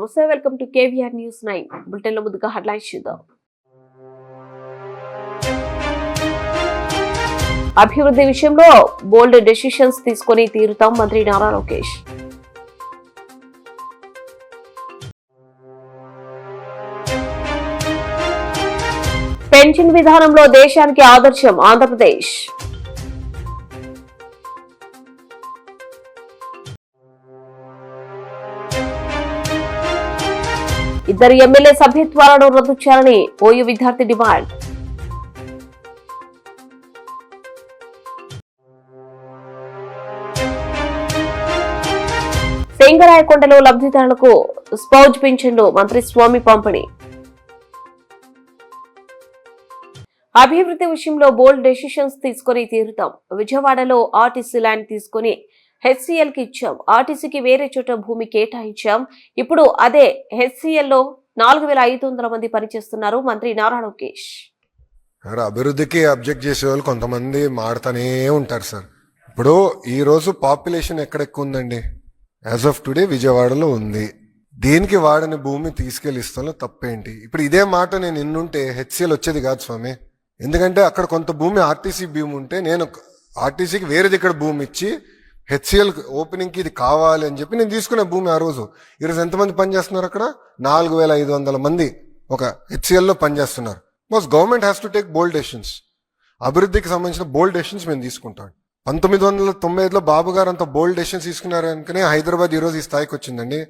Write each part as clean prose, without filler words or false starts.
నమస్తే, welcome to KVR News 9 bulletin లో ముందుగా హెడ్లైన్స్ చూద్దాం. అభివృద్ధి విషయంలో బోల్డ్ డెసిషన్స్ తీసుకొని తీరుతాం మంత్రి నారా లోకేష్. పెన్షన్ విధానంలో దేశానికి ఆదర్శం ఆంధ్రప్రదేశ్. ఇద్దరు ఎమ్మెల్యే సభ్యత్వాలను రద్దు చేయాలని ఓయూ విద్యార్థి డిమాండ్. సింగరాయకొండలో లబ్ధిదారులకు స్పౌజ్ పింఛన్లు మంత్రి స్వామి పంపిణీ. అభివృద్ధి విషయంలో బోల్డ్ డెసిషన్స్ తీసుకుని తీరుతాం. విజయవాడలో ఆర్టీసీ ల్యాండ్ తీసుకుని HCL కి ఇచ్చాం. ఆర్టీసీకి వేరే చోట భూమి కేటాయించాం. ఇప్పుడు అదే HCL లో 4500 మంది పనిచేస్తున్నారు మంత్రి నారా లోకేష్. అభివృద్ధికి అబ్జెక్ట్ చేసే వాళ్ళు కొంతమంది మాడుతూనే ఉంటారు సార్. ఇప్పుడు ఈ రోజు పాపులేషన్ ఎక్కడ ఎక్కువ ఉందండి? యాజ్ ఆఫ్ టుడే విజయవాడలో ఉంది. దీనికి వాడని భూమి తీసుకెళ్లి ఇస్తాను, తప్పేంటి? ఇప్పుడు ఇదే మాట నేను ఇన్నుంటే HCL వచ్చేది కాదు స్వామి. ఎందుకంటే అక్కడ కొంత భూమి ఆర్టీసీ భూమి ఉంటే నేను ఆర్టీసీకి వేరేది ఇక్కడ భూమి ఇచ్చి HCL ఓపెనింగ్ కి ఇది కావాలి అని చెప్పి నేను తీసుకునే భూమి ఆ రోజు. ఈరోజు ఎంతమంది పనిచేస్తున్నారు అక్కడ? 4500 మంది ఒక HCL లో పనిచేస్తున్నారు. Bus government has to take bold decisions. అభివృద్ధికి సంబంధించిన బోల్డ్ డెసిషన్స్ మేము తీసుకుంటాం. 1995లో బాబు గారు అంత బోల్డ్ డెసిషన్స్ తీసుకున్నారు అనుకునే హైదరాబాద్ ఈ రోజు ఈ స్థాయికి వచ్చిందండి.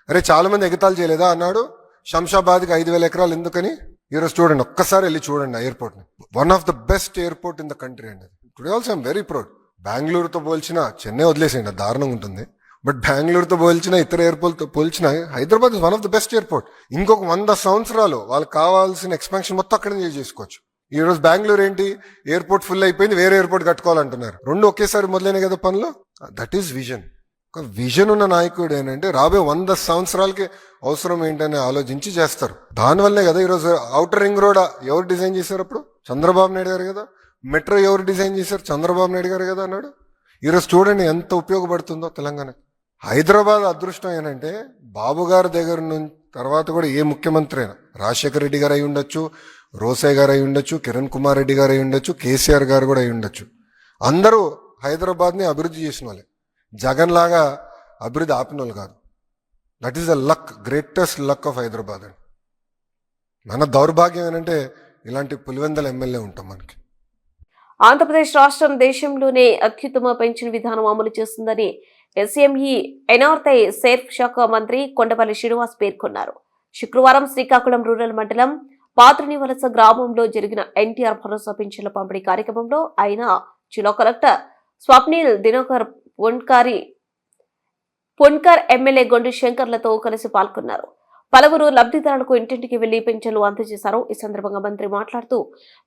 అరే చాలా మంది ఎగతాలు చేయలేదా అన్నాడు. శంషాబాద్కి 5000 ఎకరాలు ఎందుకని? ఈరోజు చూడండి, ఒక్కసారి వెళ్ళి చూడండి ఆ ఎయిర్పోర్ట్ ని. One of the best airport in the country అండి. Today also I'm very proud. బెంగళూరుతో పోల్చిన చెన్నై వదిలేసేయండి, దారుణంగా ఉంటుంది. బట్ బెంగళూరుతో పోల్చిన ఇతర ఎయిర్పోర్ట్తో పోల్చిన Hyderabad is one of the best airport. ఇంకొక 100 సంవత్సరాలు వాళ్ళకి కావాల్సిన ఎక్స్పాన్షన్ మొత్తం అక్కడే చేసుకోవచ్చు. ఈ రోజు బెంగళూరు ఏంటి, ఎయిర్పోర్ట్ ఫుల్ అయిపోయింది, వేరే ఎయిర్పోర్ట్ కట్టుకోవాలంటున్నారు. రెండు ఒకేసారి మొదలైన కదా పనులు. That is vision. ఒక విజన్ ఉన్న నాయకుడు ఏంటంటే రాబోయే 100 సంవత్సరాలకి అవసరం ఏంటని ఆలోచించి చేస్తారు. దానివల్లే కదా ఈరోజు ఔటర్ రింగ్ రోడ్ ఎవరు డిజైన్ చేశారు? అప్పుడు చంద్రబాబు నాయుడు గారు కదా. మెట్రో ఎవరు డిజైన్ చేశారు? చంద్రబాబు నాయుడు గారు కదా అన్నాడు. ఈరోజు చూడండి ఎంత ఉపయోగపడుతుందో తెలంగాణ. హైదరాబాద్ అదృష్టం ఏంటంటే బాబు గారి దగ్గర నుంచి తర్వాత కూడా ఏ ముఖ్యమంత్రి అయినా, రాజశేఖర రెడ్డి గారు అయి ఉండొచ్చు, రోసే గారు అయి ఉండొచ్చు, కిరణ్ కుమార్ రెడ్డి గారు అయి ఉండొచ్చు, కేసీఆర్ గారు కూడా అయి ఉండొచ్చు. అందరూ హైదరాబాద్ని అభివృద్ధి చేసిన వాళ్ళే. జగన్ లాగా అభివృద్ధి ఆపిన వాళ్ళు కాదు. That is the luck, greatest luck of Hyderabad అండి. మన దౌర్భాగ్యం ఏంటంటే ఇలాంటి పులివెందల ఎమ్మెల్యే ఉంటాం మనకి. ఆంధ్రప్రదేశ్ రాష్ట్రం దేశంలోనే అత్యుత్తమ పెన్షన్ విధానం అమలు చేస్తుందని SME ఎన్ఆర్ఐ సేర్ఫ్ శాఖ మంత్రి కొండపల్లి శ్రీనివాస్ పేర్కొన్నారు. శుక్రవారం శ్రీకాకుళం రూరల్ మండలం పాత్రనివలస గ్రామంలో జరిగిన NTR భరోసా పెన్షన్ల పంపిణీ కార్యక్రమంలో ఆయన జిల్లా కలెక్టర్ స్వప్నిల్ దినకర్ పున్కర్ ఎమ్మెల్యే గొండు శంకర్లతో కలిసి పాల్గొన్నారు. పలువురు లబ్ధిదారులకు ఇంటింటికి వెళ్లి పెన్షన్లు అందజేశారు. ఈ సందర్భంగా మంత్రి మాట్లాడుతూ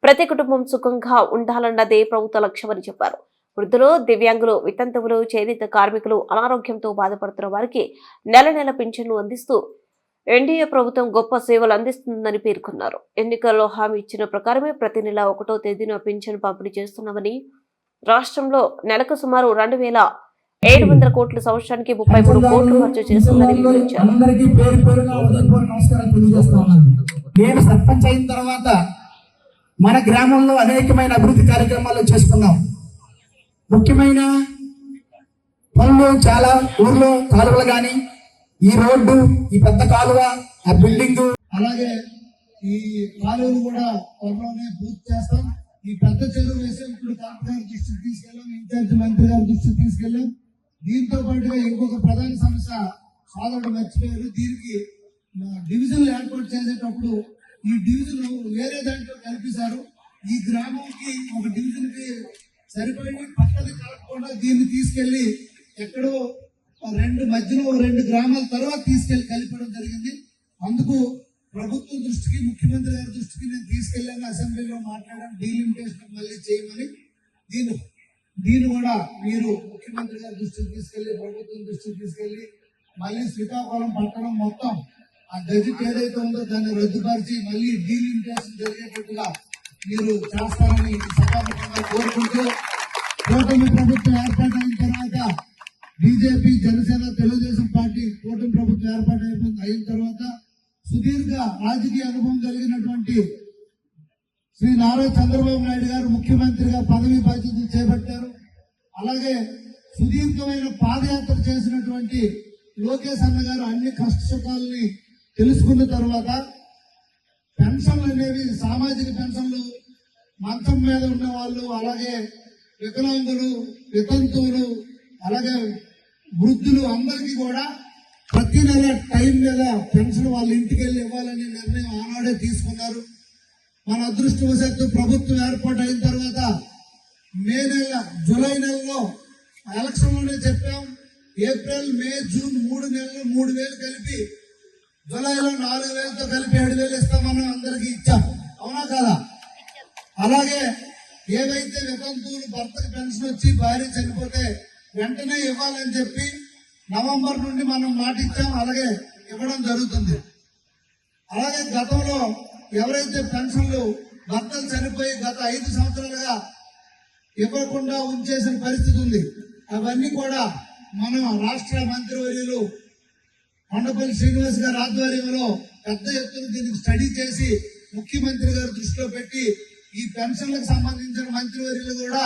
ప్రతి కుటుంబం సుఖంగా ఉండాలన్నదే ప్రభుత్వ లక్ష్యమని చెప్పారు. వృద్ధులు, దివ్యాంగులు, వితంతువులు, చేనేత కార్మికులు, అనారోగ్యంతో బాధపడుతున్న వారికి నెల నెల పెన్షన్లు అందిస్తూ ఎన్డీఏ ప్రభుత్వం గొప్ప సేవలు అందిస్తుందని పేర్కొన్నారు. ఎన్నికల్లో హామీ ఇచ్చిన ప్రకారమే ప్రతి నెల 1వ తేదీన పెన్షన్ పంపిణీ చేస్తున్నామని, రాష్ట్రంలో నెలకు సుమారు 2700 కోట్లు, సంవత్సరానికి 33 కోట్లు ఖర్చు చేస్తుందని వివరించారు. నేను సర్పంచ్ అయిన తర్వాత మన గ్రామంలో అనేకమైన అభివృద్ధి కార్యక్రమాలు చేసుకున్నాం. ముఖ్యమైన పనులు చాలా ఊర్లో కాలువలు కానీ, ఈ రోడ్డు, ఈ పెద్ద కాలువ, ఆ బిల్డింగ్, అలాగే ఈ కాలువలు కూడా త్వరలోనే పూర్తి చేస్తాం. ఈ పెద్ద చెరువు వేసే ఇప్పుడు కలెక్టర్ గారి దృష్టికి తీసుకెళ్ళాం, ఇన్ఛార్జ్ మంత్రి గారి దృష్టికి తీసుకెళ్ళాం. దీంతో పాటుగా ఇంకొక ప్రధాన సమస్య సోదరుడు మర్చిపోయారు. దీనికి డివిజన్లు ఏర్పాటు చేసేటప్పుడు ఈ డివిజన్ వేరే దాంట్లో కల్పిస్తారు. ఈ గ్రామంకి ఒక డివిజన్ కి సరిపడి పక్కది కలపకుండా దీన్ని తీసుకెళ్లి ఎక్కడో మధ్యలో 2 గ్రామాల తర్వాత తీసుకెళ్లి కలిపడం జరిగింది. అందుకు ప్రభుత్వం దృష్టికి, ముఖ్యమంత్రి గారి దృష్టికి నేను తీసుకెళ్లాను. అసెంబ్లీలో మాట్లాడాను, డీలిమిటేషన్ మళ్ళీ చేయమని. దీన్ని కూడా మీరు ముఖ్యమంత్రి గారి దృష్టికి తీసుకెళ్లి, ప్రభుత్వం దృష్టికి తీసుకెళ్లి మళ్ళీ శ్రీకాకుళం పట్టణం మొత్తం ఆ గజెట్ ఏదైతే ఉందో దాన్ని రద్దుపరిచి మళ్ళీ డీలిమిటేషన్ జరిగేటట్టుగా మీరు చేస్తారని సభాముఖంగా కోరుకుంటూ, కూటమి ప్రభుత్వం ఏర్పాటైన తర్వాత బీజేపీ, జనసేన, తెలుగుదేశం పార్టీ కూటమి ప్రభుత్వం ఏర్పాటు అయిన తర్వాత సుదీర్ఘ రాజకీయ అనుభవం కలిగినటువంటి శ్రీ నారా చంద్రబాబు నాయుడు గారు ముఖ్యమంత్రిగా పదవి బాధ్యతలు చేపట్టారు. అలాగే సుదీర్ఘమైన పాదయాత్ర చేసినటువంటి లోకేష్ అన్న గారు అన్ని కష్ట సుఖాలని తెలుసుకున్న తర్వాత పెన్షన్లు అనేవి, సామాజిక పెన్షన్లు, మంచం మీద ఉన్న వాళ్ళు, అలాగే వికలాంగులు, వితంతువులు, అలాగే వృద్ధులు అందరికీ కూడా ప్రతి నెల టైం మీద పెన్షన్ వాళ్ళ ఇంటికి వెళ్ళి ఇవ్వాలనే నిర్ణయం ఆనాడే తీసుకున్నారు. మన అదృష్టవశాత్తు ప్రభుత్వం ఏర్పాటు అయిన తర్వాత జూలై నెలలో ఎలక్షన్లోనే చెప్పాం, ఏప్రిల్, మే, జూన్ 3 నెలలు 3,000 కలిపి జూలైలో 4,000తో కలిపి 7,000 ఇస్తామని అందరికీ ఇచ్చాం. అవునా కాదా? అలాగే ఏవైతే వితంతువులు భర్తకు పెన్షన్ వచ్చి భార్య చనిపోతే వెంటనే ఇవ్వాలని చెప్పి నవంబర్ నుండి మనం మాట ఇచ్చాం. అలాగే ఇవ్వడం జరుగుతుంది. అలాగే గతంలో ఎవరైతే పెన్షన్లు భర్తలు చనిపోయి గత 5 సంవత్సరాలుగా ఇవ్వకుండా ఉంచేసిన పరిస్థితి ఉంది, అవన్నీ కూడా మన రాష్ట్ర మంత్రివర్యులు కొండపల్లి శ్రీనివాస్ గారి ఆధ్వర్యంలో పెద్ద ఎత్తున దీనికి స్టడీ చేసి ముఖ్యమంత్రి గారి దృష్టిలో పెట్టి ఈ పెన్షన్లకు సంబంధించిన మంత్రివర్యులు కూడా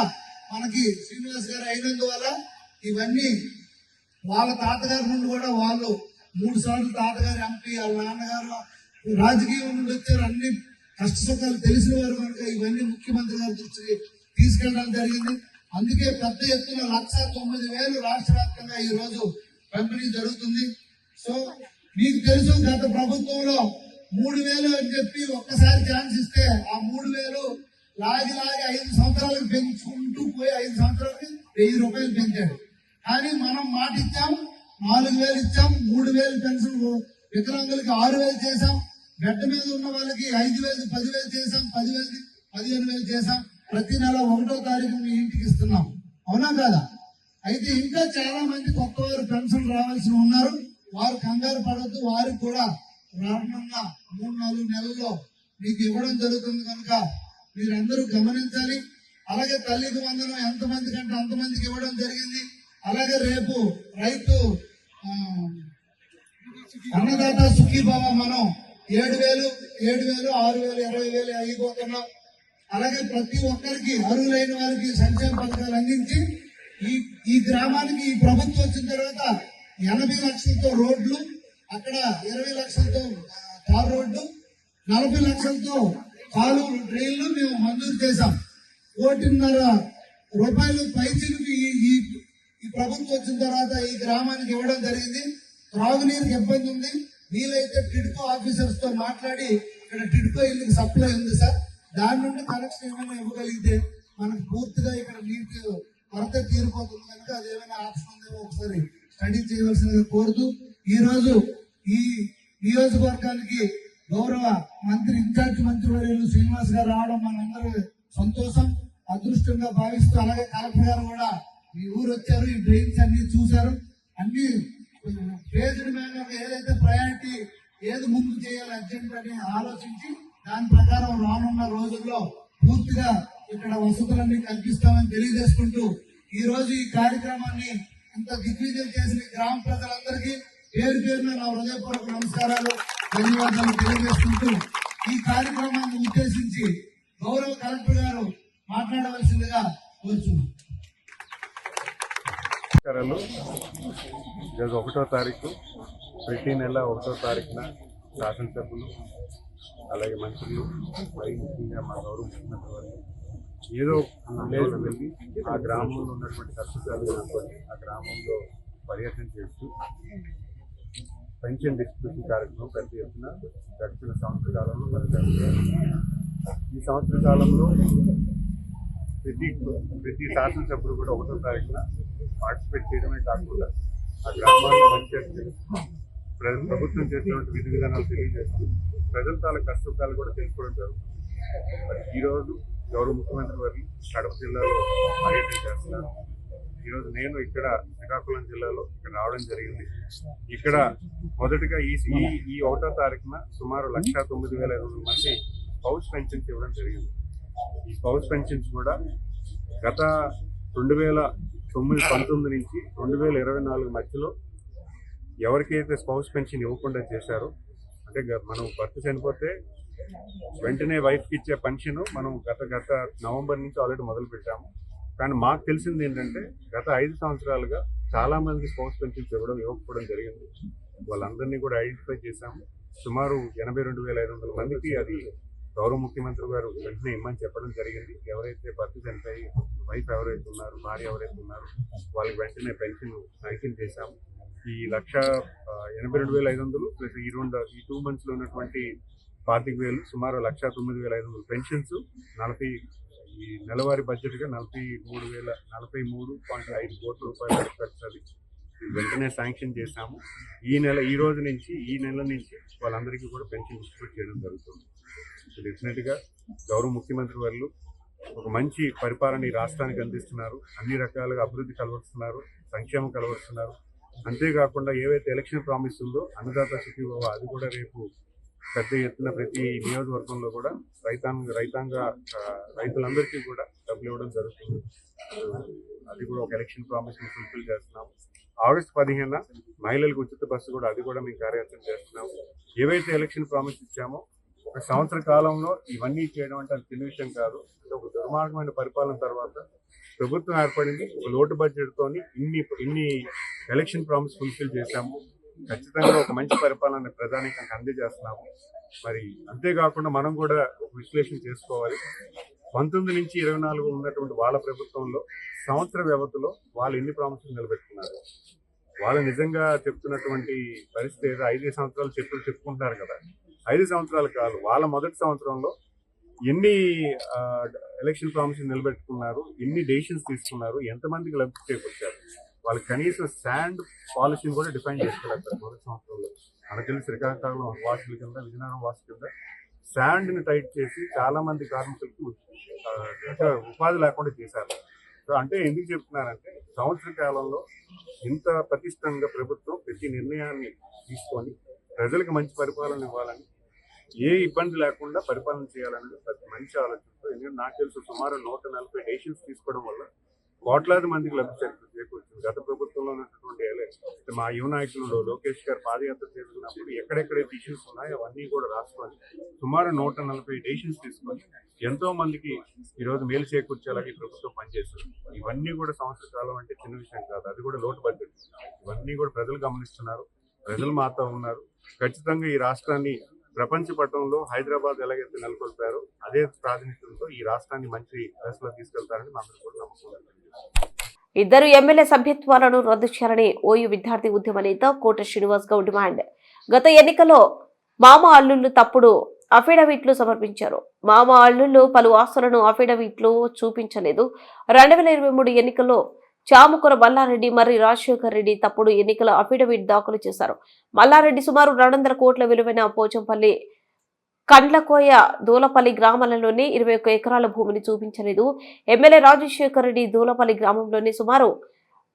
మనకి శ్రీనివాస్ గారు అయినందువల్ల ఇవన్నీ వాళ్ళ తాతగారి నుండి కూడా వాళ్ళు 3 సార్లు తాతగారు ఎంపీ, వాళ్ళ నాన్నగారు రాజకీయం నుండి వచ్చారు. అన్ని కష్ట సుఖాలు తెలిసిన వారు కనుక ఇవన్నీ ముఖ్యమంత్రి గారి దృష్టికి తీసుకెళ్ళడం జరిగింది. అందుకే పెద్ద ఎత్తున 1,09,000 రాష్ట్ర వ్యాప్తంగా ఈ రోజు పంపిణీ జరుగుతుంది. సో మీకు తెలుసు, గత ప్రభుత్వంలో 3,000 అని చెప్పి ఒక్కసారి ఛాన్స్ ఇస్తే ఆ 3,000 లాగి 5 సంవత్సరాలకు పెంచుకుంటూ పోయి 5 సంవత్సరాలకి 1,000 రూపాయలు పెంచాడు. కానీ మనం మాట ఇచ్చాం, 4,000 ఇచ్చాం, 3,000 పెన్షన్ వికలాంగులకి 6,000 చేశాం, బెడ్ మీద ఉన్న వాళ్ళకి 5,000, 10,000 చేశాం, 10,000, 15,000 చేశాం. ప్రతి నెల 1వ తారీఖు మీ ఇంటికి ఇస్తున్నాం. అవునా కాదా? అయితే ఇంకా చాలా మంది కొత్త వారు పెన్షన్ రావాల్సి ఉన్నారు. వారు కంగారు పడద్దు, వారికి కూడా రానున్న 3-4 నెలల్లో మీకు ఇవ్వడం జరుగుతుంది కనుక మీరందరూ గమనించాలి. అలాగే తల్లికి వందనం ఎంతమంది కంటే అంతమందికి ఇవ్వడం జరిగింది. అలాగే రేపు రైతు అన్నదాత సుఖీభావ మనం 7,000, 6,000, 20,000 అయిపోతున్నాం. అలాగే ప్రతి ఒక్కరికి అర్హులైన వారికి సంక్షేమ పథకాలు అందించి ఈ గ్రామానికి ఈ ప్రభుత్వం వచ్చిన తర్వాత 80 లక్షలతో రోడ్లు, అక్కడ 20 లక్షలతో తార్ రోడ్డు, 40 లక్షలతో కాలు డ్రైన్లు మేము మంజూరు చేశాం. 1,500,000 రూపాయలు పైచిలకు ఈ ప్రభుత్వం వచ్చిన తర్వాత ఈ గ్రామానికి ఇవ్వడం జరిగింది. త్రాగునీరుకి ఇబ్బంది ఉంది. వీలైతే టిడ్కో ఆఫీసర్స్ తో మాట్లాడి ఇక్కడ టిడ్కో ఇల్లుకి సప్లై ఉంది సార్, దాని నుండి కనెక్షన్ ఏమైనా ఇవ్వగలిగితే మనకు పూర్తిగా ఇక్కడ నీటి కొరత తీరిపోతుంది కనుక అది ఏమైనా ఆప్షన్ ఉందేమో ఒకసారి స్టడీ చేయవలసిందిగా కోరుతూ, ఈ రోజు ఈ నియోజకవర్గానికి గౌరవ మంత్రి, ఇన్ఛార్జ్ మంత్రివర్యులు శ్రీనివాస్ గారు రావడం మనందరూ సంతోషం, అదృష్టంగా భావిస్తూ, అలాగే కలెక్టర్ గారు కూడా ఈ ఊరు వచ్చారు, ఈ డ్రైన్స్ అన్ని చూశారు. అన్ని ఫేజ్డ్ మేనర్ ఏదైతే ప్రయారిటీ ఏది ముందు చేయాలి అర్జెంట్ అని ఆలోచించి దాని ప్రకారం రానున్న రోజుల్లో పూర్తిగా ఇక్కడ వసతులన్నీ కల్పిస్తామని తెలియజేసుకుంటూ ఈ రోజు ఈ కార్యక్రమాన్ని ఇంత దిగ్విజయం చేసిన గ్రామ ప్రజలందరికీ పేరు పేరున నా హృదయపూర్వక నమస్కారాలు, ధన్యవాదాలు తెలియజేసుకుంటూ ఈ కార్యక్రమాన్ని ఉద్దేశించి గౌరవ కలెక్టర్ గారు మాట్లాడవలసిందిగా కోరుచున్నాను. ఈరోజు 1వ తారీఖు, ప్రతి నెల 1వ తారీఖున శాసనసభ్యులు అలాగే మంత్రులు మరి ముఖ్యంగా మా గౌరవ ముఖ్యమంత్రి వారు ఏదో విలేజ్ వెళ్ళి ఆ గ్రామంలో ఉన్నటువంటి కష్టాలు కనుక్కొని ఆ గ్రామంలో పర్యటన చేస్తూ పెన్షన్ డిస్ట్రిబ్యూషన్ కార్యక్రమం పెద్ద ఎత్తున గడిచిన సంవత్సర కాలంలో మరి జరుగుతుంది. ఈ సంవత్సర కాలంలో ప్రతి శాసనసభ్యులు కూడా 1వ తారీఖున పార్టిసిపేట్ చేయడమే కాకుండా ఆ గ్రామాల్లో మంచి ప్రభుత్వం చేసినటువంటి విధి విధానాలు తెలియజేస్తూ ప్రజల తాలూకు కష్టాలు కూడా తెలుసుకోవడం జరుగుతుంది. మరి ఈరోజు గౌరవ ముఖ్యమంత్రి వారు కడప జిల్లాలో పర్యటన చేస్తున్నారు. ఈరోజు నేను ఇక్కడ శ్రీకాకుళం జిల్లాలో ఇక్కడ రావడం జరిగింది. ఇక్కడ మొదటిగా ఈ 1వ తారీఖున సుమారు 1,09,200 మంది స్పౌస్ పెన్షన్స్ ఇవ్వడం జరిగింది. ఈ స్పౌస్ పెన్షన్స్ కూడా గత 9/19 నుంచి 2024 మధ్యలో ఎవరికైతే స్పౌస్ పెన్షన్ ఇవ్వకుండా చేశారో, అంటే మనం భర్త చనిపోతే వెంటనే వైఫ్కి ఇచ్చే పెన్షన్ మనం గత నవంబర్ నుంచి ఆల్రెడీ మొదలు పెట్టాము. కానీ మాకు తెలిసింది ఏంటంటే గత 5 సంవత్సరాలుగా చాలా మంది స్పౌస్ పెన్షన్స్ ఇవ్వకపోవడం జరిగింది. వాళ్ళందరినీ కూడా ఐడెంటిఫై చేశాము. సుమారు 82,500 మందికి అది గౌరవ ముఖ్యమంత్రి గారు వెంటనే ఇమ్మని చెప్పడం జరిగింది. ఎవరైతే భర్త చనిపోయి వైఫ్ ఎవరైతే ఉన్నారు, భార్య ఎవరైతే ఉన్నారు, వాళ్ళకి వెంటనే పెన్షన్ శాంక్షన్ చేశాము. ఈ 1,82,500 ప్లస్ ఈ 2 మంత్స్లో ఉన్నటువంటి 25,000 సుమారు 1,09,500 పెన్షన్స్, ఈ నెలవారీ బడ్జెట్గా 43.5 కోట్ల రూపాయలు ఖర్చు వెంటనే శాంక్షన్ చేశాము. ఈ రోజు నుంచి ఈ నెల నుంచి వాళ్ళందరికీ కూడా పెన్షన్ డిస్ట్రిబ్యూట్ చేయడం జరుగుతుంది. డెఫినెట్గా గౌరవ ముఖ్యమంత్రి వాళ్ళు ఒక మంచి పరిపాలన ఈ రాష్ట్రానికి అందిస్తున్నారు. అన్ని రకాలుగా అభివృద్ధి కలవరుస్తున్నారు, సంక్షేమం కలవరుస్తున్నారు. అంతేకాకుండా ఏవైతే ఎలక్షన్ ప్రామిస్ ఉందో అన్నదాత సుఖీభవ, అది కూడా రేపు పెద్ద ఎత్తున ప్రతి నియోజకవర్గంలో కూడా రైతులందరికీ కూడా డబ్బులు ఇవ్వడం జరుగుతుంది. అది కూడా ఒక ఎలక్షన్ ప్రామిస్ ఫుల్ఫిల్ చేస్తున్నాము. ఆగస్టు 15న మహిళలకు ఉచిత బస్సు కూడా, అది కూడా మేము కార్యాచరణ చేస్తున్నాము. ఏవైతే ఎలక్షన్ ప్రామిస్ ఇచ్చామో ఒక సంవత్సర కాలంలో ఇవన్నీ చేయడం అంటే అది చిన్న విషయం కాదు. అంటే ఒక దుర్మార్గమైన పరిపాలన తర్వాత ప్రభుత్వం ఏర్పడింది. ఒక లోటు బడ్జెట్తో ఇన్ని ఎలక్షన్ ప్రామిస్ ఫుల్ఫిల్ చేశాము. ఖచ్చితంగా ఒక మంచి పరిపాలన ప్రధానికి అందజేస్తున్నాము. మరి అంతేకాకుండా మనం కూడా ఒక విశ్లేషణ చేసుకోవాలి. 19 నుంచి 24 ఉన్నటువంటి వాళ్ళ ప్రభుత్వంలో సంవత్సర వ్యవధిలో వాళ్ళు ఎన్ని ప్రామిసులు నిలబెట్టుకున్నారు? వాళ్ళు నిజంగా చెప్తున్నటువంటి పరిస్థితి ఏదో 5 సంవత్సరాలు చెప్పుకుంటున్నారు కదా, 5 సంవత్సరాలు కాదు, వాళ్ళ మొదటి సంవత్సరంలో ఎన్ని ఎలక్షన్ ప్రామిసులు నిలబెట్టుకున్నారు, ఎన్ని డెసిషన్స్ తీసుకున్నారు, ఎంతమందికి లబ్ధి చేకూర్చారు? వాళ్ళు కనీసం శాండ్ పాలసీని కూడా డిఫైన్ చేసుకోలేకపోయారు మొదటి సంవత్సరంలో. మనకు తెలిసి శ్రీకాకుళం వాసుల కింద, విజయనగరం వాసుల కింద శాండ్ని టైట్ చేసి చాలా మంది కార్మికులకు ఉపాధి లేకుండా చేశారు. సో అంటే ఎందుకు చెప్తున్నారంటే సంవత్సర కాలంలో ఇంత పటిష్టంగా ప్రభుత్వం ప్రతి నిర్ణయాన్ని తీసుకొని ప్రజలకు మంచి పరిపాలన ఇవ్వాలని, ఏ ఇబ్బంది లేకుండా పరిపాలన చేయాలనేది మంచి ఆలోచనతో. ఎందుకంటే నాకు తెలుసు సుమారు 140 డెసిషన్స్ తీసుకోవడం వల్ల కోట్లాది మందికి లబ్ధి చేకూర్చింది. గత ప్రభుత్వంలో ఉన్నటువంటి మా యువ నాయకులు లోకేష్ గారు పాదయాత్ర చేస్తున్నప్పుడు ఎక్కడెక్కడైతే ఇష్యూస్ ఉన్నాయో అవన్నీ కూడా రాసుకొని సుమారు 140 డెసిషన్స్ తీసుకొని ఎంతో మందికి ఈరోజు మేలు చేకూర్చేలాగా ఈ ప్రభుత్వం పనిచేస్తుంది. ఇవన్నీ కూడా సంవత్సర కాలం అంటే చిన్న విషయం కాదు, అది కూడా లోటు బడ్జెట్. ఇవన్నీ కూడా ప్రజలు గమనిస్తున్నారు, ప్రజలు మాతో ఉన్నారు. ఖచ్చితంగా ఈ రాష్ట్రాన్ని ప్రపంచ పటంలో హైదరాబాద్ ఎలాగైతే నెలకొల్పారో అదే ప్రాతినిధ్యంతో ఈ రాష్ట్రాన్ని మంచి దశలో తీసుకెళ్తారని అందరూ కూడా నమ్మకం. ఇద్దరు ఎమ్మెల్యే సభ్యత్వాలను రద్దు చేయాలని ఓయూ విద్యార్థి ఉద్యమ నేత కోట శ్రీనివాస్ గౌడ్ డిమాండ్. గత ఎన్నికల్లో మామ అల్లుళ్లు తప్పుడు అఫిడవిట్లు సమర్పించారు. మామ అల్లుళ్లు పలు ఆస్తులను అఫిడవిట్లు చూపించలేదు. 2023 ఎన్నికల్లో చాముకుర మల్లారెడ్డి, మర్రి రాజశేఖర్ రెడ్డి తప్పుడు ఎన్నికల అఫిడవిట్ దాఖలు చేశారు. మల్లారెడ్డి సుమారు 200 కోట్ల విలువైన పోచంపల్లి, కండ్లకోయ, దూలపల్లి గ్రామాలలోని 21 ఎకరాల భూమిని చూపించలేదు. ఎమ్మెల్యే రాజశేఖర్ రెడ్డి దూలపల్లి గ్రామంలోని సుమారు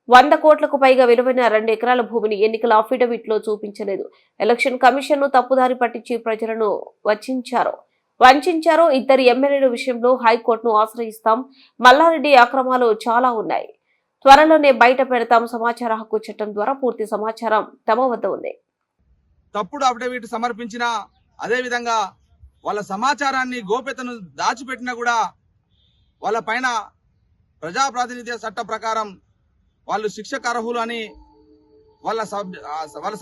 100 కోట్లకు పైగా విలువైన 2 ఎకరాల భూమిని ఎన్నికల అఫిడవిట్ లో చూపించలేదు. ఎలక్షన్ కమిషన్ ను తప్పుదారి పట్టించి ప్రజలను వంచారు. ఇద్దరు ఎమ్మెల్యేల విషయంలో హైకోర్టును ఆశ్రయిస్తాం. మల్లారెడ్డి అక్రమాలు చాలా ఉన్నాయి, త్వరలోనే బయట పెడతాం. సమాచార హక్కు చట్టం ద్వారా పూర్తి సమాచారం తమ వద్ద ఉంది. తప్పుడు అఫిడవిట్ సమర్పించిన, అదే విధంగా వాళ్ళ సమాచారాన్ని గోప్యతను దాచిపెట్టినా కూడా వాళ్ళ పైన ప్రజాప్రాతినిధ్య చట్ట ప్రకారం వాళ్ళు శిక్షకు అర్హులు అని వాళ్ళ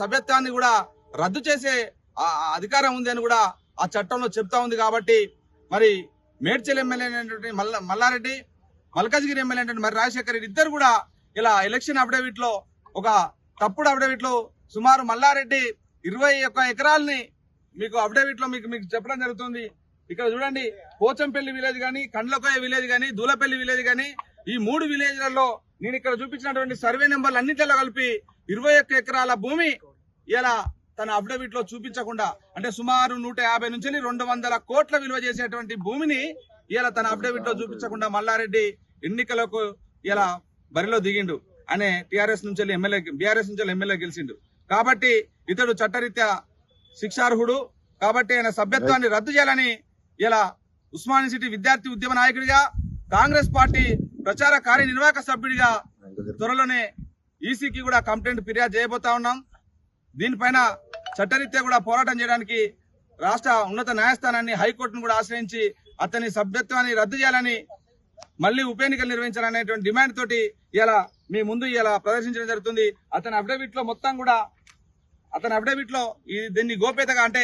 సభ్యత్వాన్ని కూడా రద్దు చేసే అధికారం ఉంది అని కూడా ఆ చట్టంలో చెప్తా ఉంది. కాబట్టి మరి మేడ్చల్ ఎమ్మెల్యే అయినటువంటి మల్లారెడ్డి, మల్కాజ్గిరి ఎమ్మెల్యే అయినటువంటి మరి రాజశేఖర్ రెడ్డి ఇద్దరు కూడా ఇలా ఎలక్షన్ అఫిడవిట్ లో ఒక తప్పుడు అఫిడవిట్ లో సుమారు మల్లారెడ్డి 21 ఎకరాలని మీకు అఫిడవిట్ లో మీకు చెప్పడం జరుగుతుంది. ఇక్కడ చూడండి, పోచంపల్లి విలేజ్ గానీ, కండ్లకోయ విలేజ్ గానీ, దూలపల్లి విలేజ్ గానీ, ఈ 3 విలేజ్లలో నేను ఇక్కడ చూపించినటువంటి సర్వే నెంబర్లు అన్నింటిలో కలిపి 21 ఎకరాల భూమి ఇలా తన అఫిడవిట్ లో చూపించకుండా, అంటే సుమారు 150 నుంచి 200 కోట్ల విలువ చేసేటువంటి భూమిని ఇలా తన అఫిడవిట్ లో చూపించకుండా మల్లారెడ్డి ఎన్నికలకు ఇలా బరిలో దిగిండు అనే బీఆర్ఎస్ నుంచి ఎమ్మెల్యే గెలిచిండు. కాబట్టి ఇతడు చట్టరీత్యా శిక్షార్హుడు. కాబట్టి ఆయన సభ్యత్వాన్ని రద్దు చేయాలని ఇలా ఉస్మానియా సిటీ విద్యార్థి ఉద్యమ నాయకుడిగా, కాంగ్రెస్ పార్టీ ప్రచార కార్యనిర్వాహక సభ్యుడిగా త్వరలోనే ఈసీకి కూడా కంప్లైంట్ ఫిర్యాదు చేయబోతా ఉన్నాం. దీనిపైన చట్టరీత్యా కూడా పోరాటం చేయడానికి రాష్ట్ర ఉన్నత న్యాయస్థానాన్ని హైకోర్టును కూడా ఆశ్రయించి అతని సభ్యత్వాన్ని రద్దు చేయాలని మళ్ళీ ఉప ఎన్నికలు నిర్వహించాలనేటువంటి డిమాండ్ తోటి ఇలా మీ ముందు ఇలా ప్రదర్శించడం జరుగుతుంది. అతని అఫిడవిట్ లో మొత్తం కూడా దీన్ని గోప్యతగా అంటే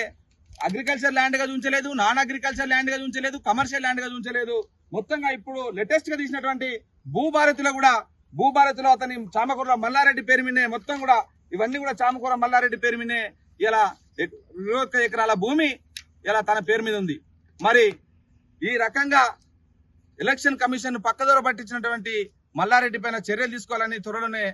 అగ్రికల్చర్ ల్యాండ్ గా చూపించలేదు, నాన్ అగ్రికల్చర్ ల్యాండ్ గా చూపించలేదు, కమర్షియల్ ల్యాండ్ గా చూపించలేదు. మొత్తంగా ఇప్పుడు లేటెస్ట్ గా తీసినటువంటి భూభారతిలో అతని చామకూర మల్లారెడ్డి పేరు మీదే మొత్తం కూడా ఇవన్నీ కూడా చామకూర మల్లారెడ్డి పేరు మీదే ఇలా 21 ఎకరాల భూమి ఇలా తన పేరు మీద ఉంది. మరి ఈ రకంగా ఎలక్షన్ కమిషన్ పక్కదోర పట్టించినటువంటి మల్లారెడ్డి పైన చర్యలు తీసుకోవాలని త్వరలోనే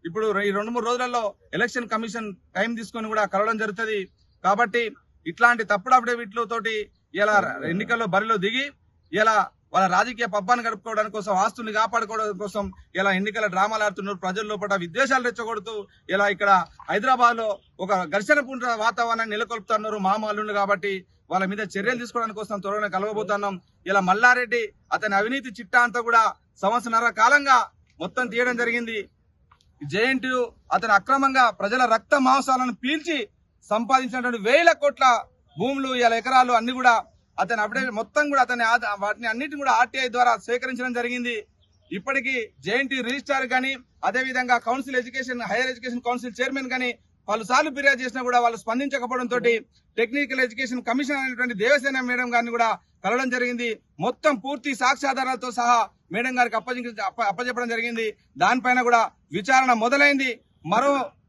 ఇప్పుడు ఈ 2-3 రోజులలో ఎలక్షన్ కమిషన్ టైం తీసుకొని కూడా కలవడం జరుగుతుంది. కాబట్టి ఇట్లాంటి తప్పుడు అఫిడవిట్లతోటి ఇలా ఎన్నికల్లో బరిలో దిగి ఇలా వాళ్ళ రాజకీయ పబ్బాన్ని గడుపుకోవడానికి కోసం, ఆస్తుల్ని కాపాడుకోవడం కోసం ఇలా ఎన్నికల డ్రామాలు ఆడుతున్నారు. ప్రజల లోపల విద్వేషాలు రెచ్చగొడుతూ ఇలా ఇక్కడ హైదరాబాద్ లో ఒక ఘర్షణపూర్ణ వాతావరణాన్ని నెలకొల్పుతున్నారు మామూలు. కాబట్టి వాళ్ళ మీద చర్యలు తీసుకోవడానికి కోసం త్వరలో కలవబోతున్నాం. ఇలా మల్లారెడ్డి అతని అవినీతి చిట్టా అంతా కూడా 1.5 సంవత్సరాల కాలంగా మొత్తం తీయడం జరిగింది. జేఎన్టీయూ అతను అక్రమంగా ప్రజల రక్త మాంసాలను పీల్చి సంపాదించినటువంటి 1000 కోట్ల భూములు, ఇలా ఎకరాలు అన్ని కూడా అతని అప్డేట్ మొత్తం కూడా వాటిని అన్నిటిని కూడా ఆర్టీఐ ద్వారా సేకరించడం జరిగింది. ఇప్పటికీ జేఎన్టీయూ రిజిస్ట్రార్ కానీ అదేవిధంగా హైయర్ ఎడ్యుకేషన్ కౌన్సిల్ చైర్మన్ కానీ పలుసార్లు ఫిర్యాదు చేసినా కూడా వాళ్ళు స్పందించకపోవడంతో టెక్నికల్ ఎడ్యుకేషన్ కమిషన్ అనేటువంటి దేవసేన మేడం గారిని కూడా కలవడం జరిగింది. మొత్తం పూర్తి సాక్ష్యాధారాలతో సహా మేడం గారికి అప్పచెప్పడం జరిగింది. దానిపైన కూడా విచారణ మొదలైంది.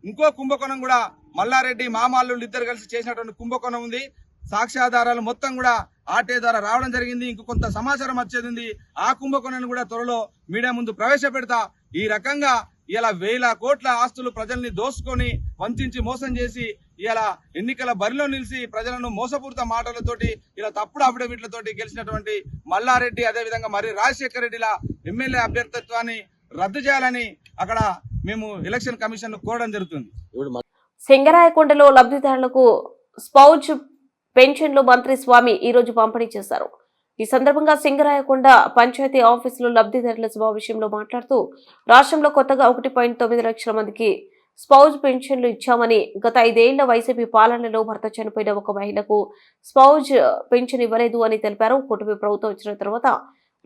ఇంకో కుంభకోణం కూడా మల్లారెడ్డి మామాల్లుళ్ళు ఇద్దరు కలిసి చేసినటువంటి కుంభకోణం ఉంది. సాక్ష్యాధారాలు మొత్తం కూడా ఆర్టీఐ ద్వారా రావడం జరిగింది. ఇంకో కొంత సమాచారం వచ్చేది. ఆ కుంభకోణాన్ని కూడా త్వరలో మీడియా ముందు ప్రవేశపెడతా. ఈ రకంగా ఇలా 1000 కోట్ల ఆస్తులు ప్రజల్ని దోసుకొని వంచి మోసం చేసి ఇలా ఎన్నికల బరిలో నిలిచి ప్రజలను మోసపూరిత మాటలతోటి ఇలా తప్పుడు అఫిడవిట్లతోటి గెలిచినటువంటి మల్లారెడ్డి అదేవిధంగా మరి రాజశేఖర రెడ్డిల ఎమ్మెల్యే అభ్యర్థిత్వాన్ని రద్దు చేయాలని అక్కడ మేము ఎలక్షన్ కమిషన్ కోరడం జరుగుతుంది. సింగరాయకొండలో లబ్ధిదారులకు స్పౌజ్ పెన్షన్లు మంత్రి స్వామి ఈ రోజు పంపిణీ చేశారు. ఈ సందర్భంగా సింగరాయకొండ పంచాయతీ ఆఫీసులో లబ్ధిదారుల సమావేశంలో మాట్లాడుతూ రాష్ట్రంలో కొత్తగా 1.9 లక్షల మందికి స్పౌజ్ పెన్షన్లు ఇచ్చామని, గత 5 ఏళ్ల వైసీపీ పాలనలో భర్త చనిపోయిన ఒక మహిళకు స్పౌజ్ పెన్షన్ ఇవ్వలేదు అని తెలిపారు. కూటమి ప్రభుత్వం వచ్చిన తర్వాత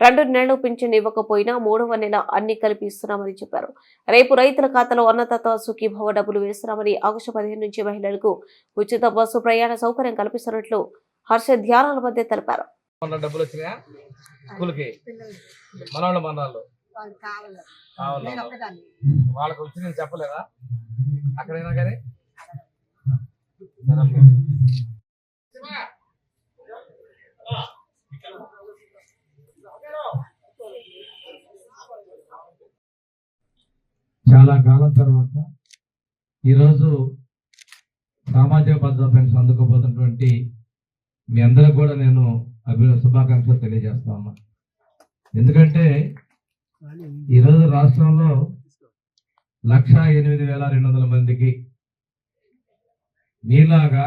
2 నెలలు పింఛన్ ఇవ్వకపోయినా 3వ నెల అన్ని కలిపి ఇస్తున్నామని చెప్పారు. రేపు రైతుల ఖాతాలో అన్నదాత సుఖీభవ డబ్బులు వేస్తున్నామని, ఆగస్టు 15 నుంచి మహిళలకు ఉచిత బస్సు ప్రయాణ సౌకర్యం కల్పిస్తున్నట్లు హర్ష ధ్యానాల మధ్య తెలిపారు. డబ్బులు వచ్చినాయా స్కూల్కి మనవాళ్ళు వాళ్ళకి వచ్చి నేను చెప్పలేదా అక్కడైనా కానీ చాలా కాలం తర్వాత ఈరోజు సామాజిక భద్రత పెన్షన్ అందుకోబోతున్నటువంటి మీ అందరికి కూడా నేను శుభాకాంక్షలు తెలియజేస్తా ఉన్నా. ఎందుకంటే ఈరోజు రాష్ట్రంలో 1,08,200 మందికి మీలాగా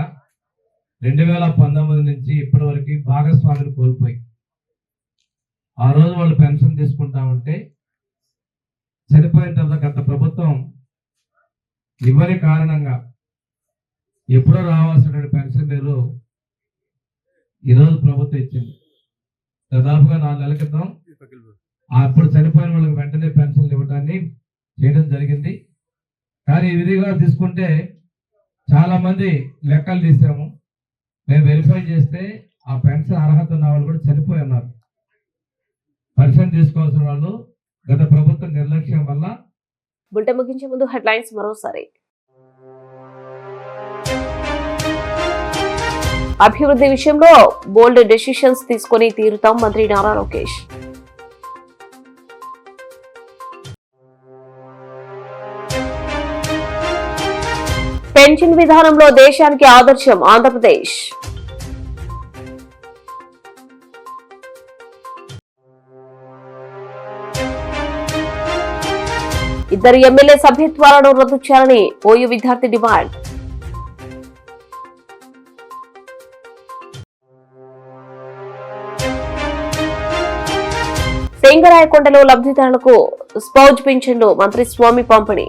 2019 నుంచి ఇప్పటి వరకు భాగస్వాములు కోల్పోయి ఆ రోజు వాళ్ళు పెన్షన్ తీసుకుంటా ఉంటే చనిపోయిన తర్వాత గత ప్రభుత్వం ఇవ్వని కారణంగా ఎప్పుడో రావాల్సిన పెన్షన్ మీరు ఈరోజు ప్రభుత్వం ఇచ్చింది. దాదాపుగా 4 నెలల క్రితం అప్పుడు చనిపోయిన వాళ్ళకి వెంటనే పెన్షన్లు ఇవ్వడాన్ని చేయడం జరిగింది. కానీ ఈ విధిగా తీసుకుంటే చాలా మంది లెక్కలు తీసాము. మేము వెరిఫై చేస్తే ఆ పెన్షన్ అర్హత ఉన్న వాళ్ళు కూడా చనిపోయి ఉన్నారు. పెన్షన్ తీసుకోవాల్సిన వాళ్ళు గత ప్రభుత్వం నిర్లక్ష్యం వల్ల. బులెటిన్ ముగించే ముందు హెడ్లైన్స్ మరోసారి. అభివృద్ధి విషయంలో బోల్డ్ డెసిషన్స్ తీసుకొని తీరుతాం మంత్రి నారా లోకేష్. పెన్షన్ విధానంలో దేశానికి ఆదర్శం ఆంధ్రప్రదేశ్. ఇద్దరు ఎమ్మెల్యే సభ్యత్వాలను రద్దు చేయాలని ఓయూ విద్యార్థి డిమాండ్. సింగరాయకొండలో లబ్ధిదారులకు స్పౌజ్ పింఛన్లు మంత్రి స్వామి పంపిణీ.